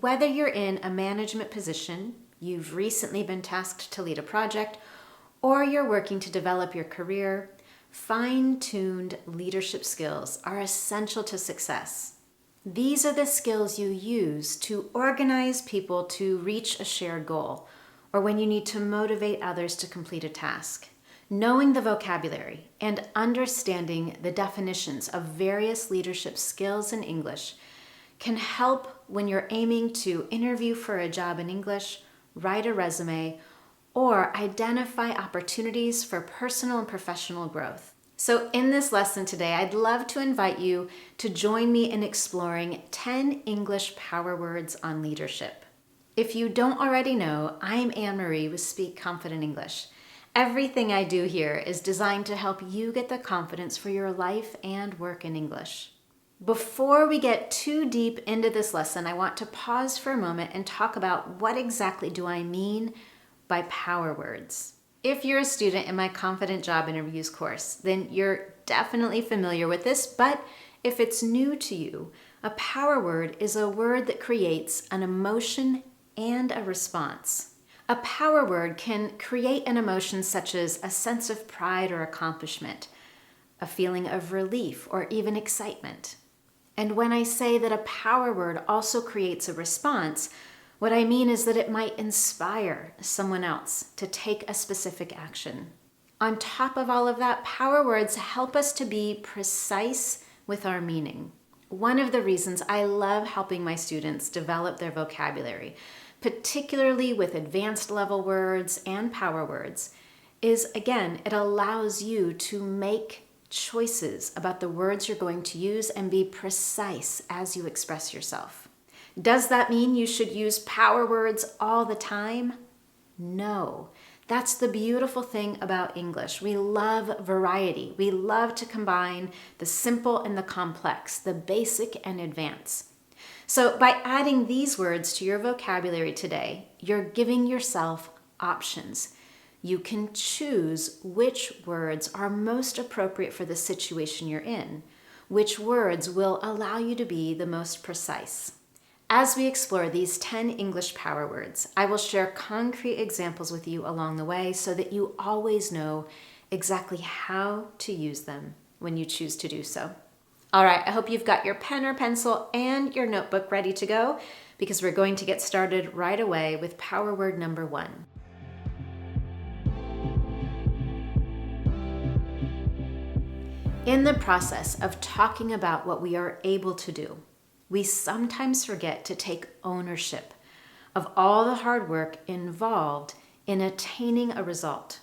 Whether you're in a management position, you've recently been tasked to lead a project, or you're working to develop your career, fine-tuned leadership skills are essential to success. These are the skills you use to organize people to reach a shared goal, or when you need to motivate others to complete a task. Knowing the vocabulary and understanding the definitions of various leadership skills in English can help when you're aiming to interview for a job in English, write a resume, or identify opportunities for personal and professional growth. So in this lesson today, I'd love to invite you to join me in exploring 10 English power words on leadership. If you don't already know, I'm Anne-Marie with Speak Confident English. Everything I do here is designed to help you get the confidence for your life and work in English. Before we get too deep into this lesson, I want to pause for a moment and talk about what exactly do I mean by power words. If you're a student in my Confident Job Interviews course, then you're definitely familiar with this, but if it's new to you, a power word is a word that creates an emotion and a response. A power word can create an emotion such as a sense of pride or accomplishment, a feeling of relief, or even excitement. And when I say that a power word also creates a response, what I mean is that it might inspire someone else to take a specific action. On top of all of that, power words help us to be precise with our meaning. One of the reasons I love helping my students develop their vocabulary, particularly with advanced level words and power words, is again, it allows you to make choices about the words you're going to use and be precise as you express yourself. Does that mean you should use power words all the time? No. That's the beautiful thing about English. We love variety. We love to combine the simple and the complex, the basic and advanced. So by adding these words to your vocabulary today, you're giving yourself options. You can choose which words are most appropriate for the situation you're in, which words will allow you to be the most precise. As we explore these 10 English power words, I will share concrete examples with you along the way so that you always know exactly how to use them when you choose to do so. All right, I hope you've got your pen or pencil and your notebook ready to go because we're going to get started right away with power word number 1. In the process of talking about what we are able to do, we sometimes forget to take ownership of all the hard work involved in attaining a result.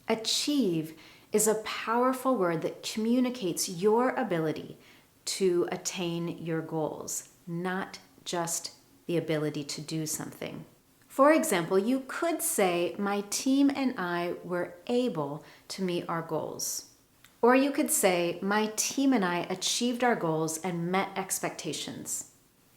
Achieve is a powerful word that communicates your ability to attain your goals, not just the ability to do something. For example, you could say, my team and I were able to meet our goals. Or you could say, my team and I achieved our goals and met expectations.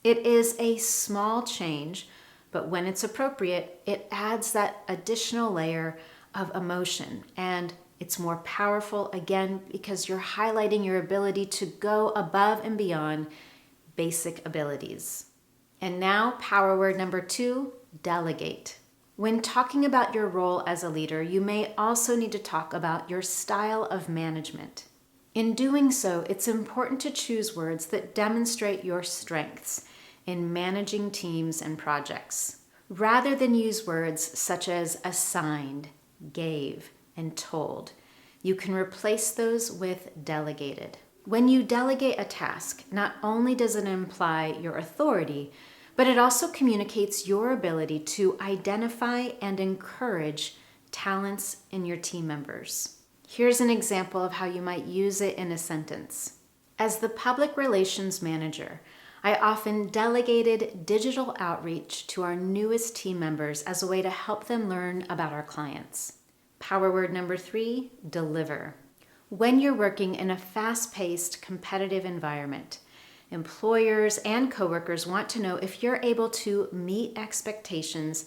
It is a small change, but when it's appropriate, it adds that additional layer of emotion. And it's more powerful, again, because you're highlighting your ability to go above and beyond basic abilities. And now, power word number 2, delegate. When talking about your role as a leader, you may also need to talk about your style of management. In doing so, it's important to choose words that demonstrate your strengths in managing teams and projects, rather than use words such as assigned, gave, and told. You can replace those with delegated. When you delegate a task, not only does it imply your authority, but it also communicates your ability to identify and encourage talents in your team members. Here's an example of how you might use it in a sentence. As the public relations manager, I often delegated digital outreach to our newest team members as a way to help them learn about our clients. Power word number 3, deliver. When you're working in a fast-paced, competitive environment, employers and coworkers want to know if you're able to meet expectations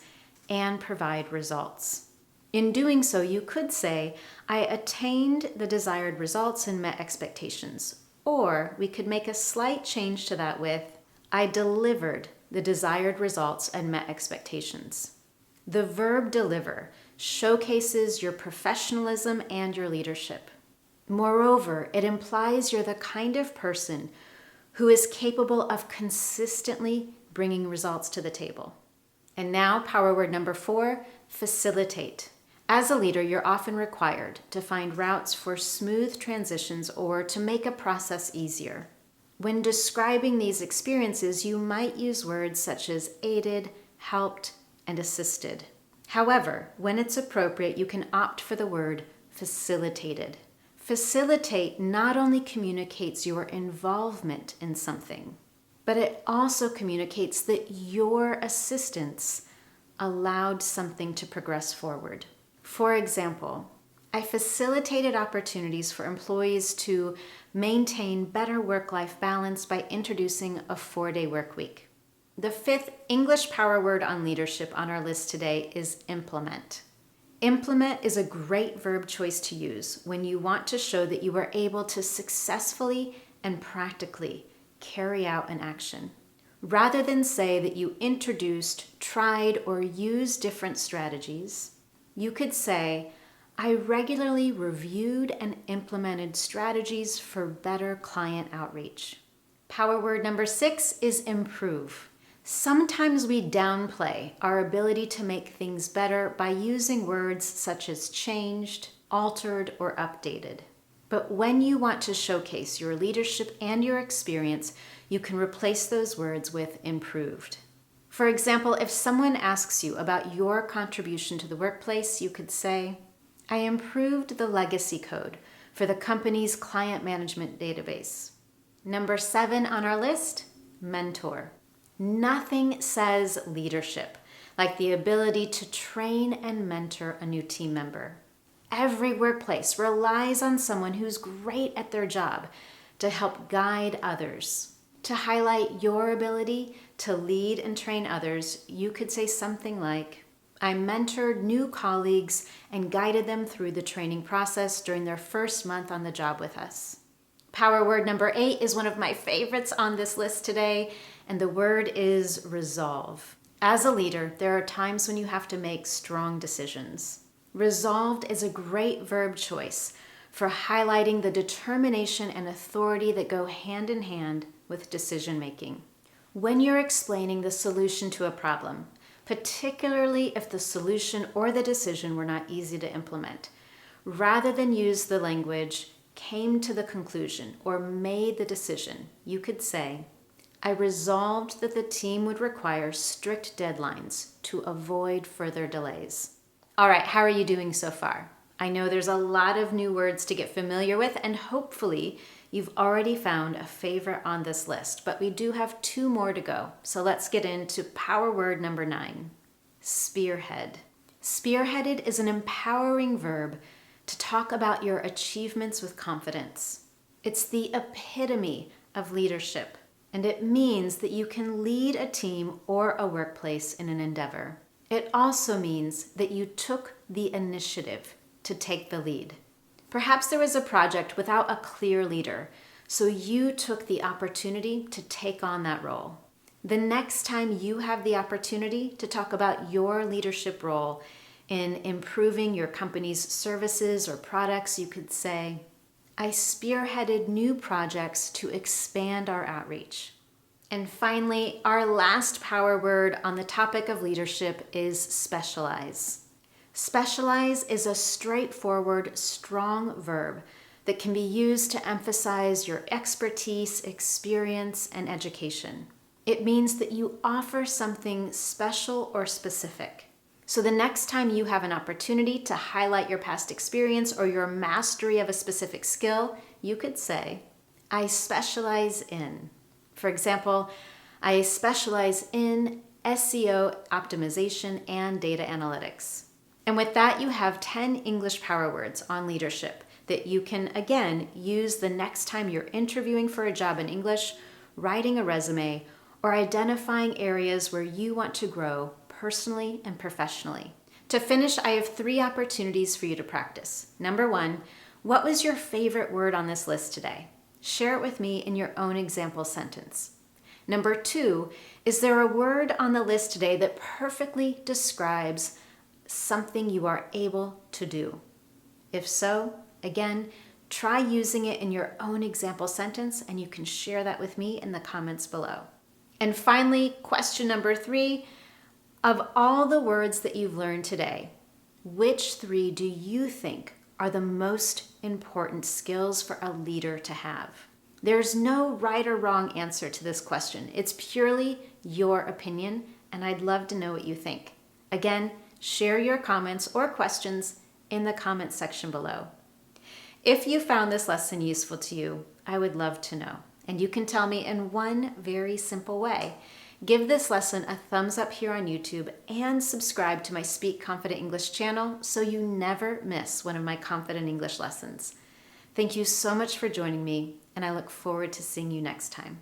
and provide results. In doing so, you could say, I attained the desired results and met expectations. Or we could make a slight change to that with, I delivered the desired results and met expectations. The verb deliver showcases your professionalism and your leadership. Moreover, it implies you're the kind of person who is capable of consistently bringing results to the table. And now, power word number 4, facilitate. As a leader, you're often required to find routes for smooth transitions or to make a process easier. When describing these experiences, you might use words such as aided, helped, and assisted. However, when it's appropriate, you can opt for the word facilitated. Facilitate not only communicates your involvement in something, but it also communicates that your assistance allowed something to progress forward. For example, I facilitated opportunities for employees to maintain better work-life balance by introducing a 4-day work week. The 5th English power word on leadership on our list today is implement. Implement is a great verb choice to use when you want to show that you are able to successfully and practically carry out an action. Rather than say that you introduced, tried, or used different strategies, you could say, I regularly reviewed and implemented strategies for better client outreach. Power word number 6 is improve. Sometimes we downplay our ability to make things better by using words such as changed, altered, or updated. But when you want to showcase your leadership and your experience, you can replace those words with improved. For example, if someone asks you about your contribution to the workplace, you could say, I improved the legacy code for the company's client management database. Number 7 on our list, mentor. Nothing says leadership like the ability to train and mentor a new team member. Every workplace relies on someone who's great at their job to help guide others. To highlight your ability to lead and train others, you could say something like, I mentored new colleagues and guided them through the training process during their first month on the job with us. Power word number 8 is one of my favorites on this list today, and the word is resolve. As a leader, there are times when you have to make strong decisions. Resolved is a great verb choice for highlighting the determination and authority that go hand in hand with decision making. When you're explaining the solution to a problem, particularly if the solution or the decision were not easy to implement, rather than use the language came to the conclusion or made the decision, you could say, I resolved that the team would require strict deadlines to avoid further delays. All right, how are you doing so far? I know there's a lot of new words to get familiar with, and hopefully you've already found a favorite on this list, but we do have 2 more to go. So let's get into power word number 9, spearhead. Spearheaded is an empowering verb to talk about your achievements with confidence. It's the epitome of leadership, and it means that you can lead a team or a workplace in an endeavor. It also means that you took the initiative to take the lead. Perhaps there was a project without a clear leader, so you took the opportunity to take on that role. The next time you have the opportunity to talk about your leadership role in improving your company's services or products, you could say, I spearheaded new projects to expand our outreach. And finally, our last power word on the topic of leadership is specialize. Specialize is a straightforward, strong verb that can be used to emphasize your expertise, experience, and education. It means that you offer something special or specific. So the next time you have an opportunity to highlight your past experience or your mastery of a specific skill, you could say, I specialize in. For example, I specialize in SEO optimization and data analytics. And with that, you have 10 English power words on leadership that you can, again, use the next time you're interviewing for a job in English, writing a resume, or identifying areas where you want to grow personally and professionally. To finish, I have 3 opportunities for you to practice. Number 1, what was your favorite word on this list today? Share it with me in your own example sentence. Number 2, is there a word on the list today that perfectly describes something you are able to do? If so, again, try using it in your own example sentence, and you can share that with me in the comments below. And finally, question number 3, of all the words that you've learned today, which 3 do you think are the most important skills for a leader to have? There's no right or wrong answer to this question. It's purely your opinion, and I'd love to know what you think. Again, share your comments or questions in the comments section below. If you found this lesson useful to you, I would love to know. And you can tell me in one very simple way. Give this lesson a thumbs up here on YouTube and subscribe to my Speak Confident English channel so you never miss one of my Confident English lessons. Thank you so much for joining me, and I look forward to seeing you next time.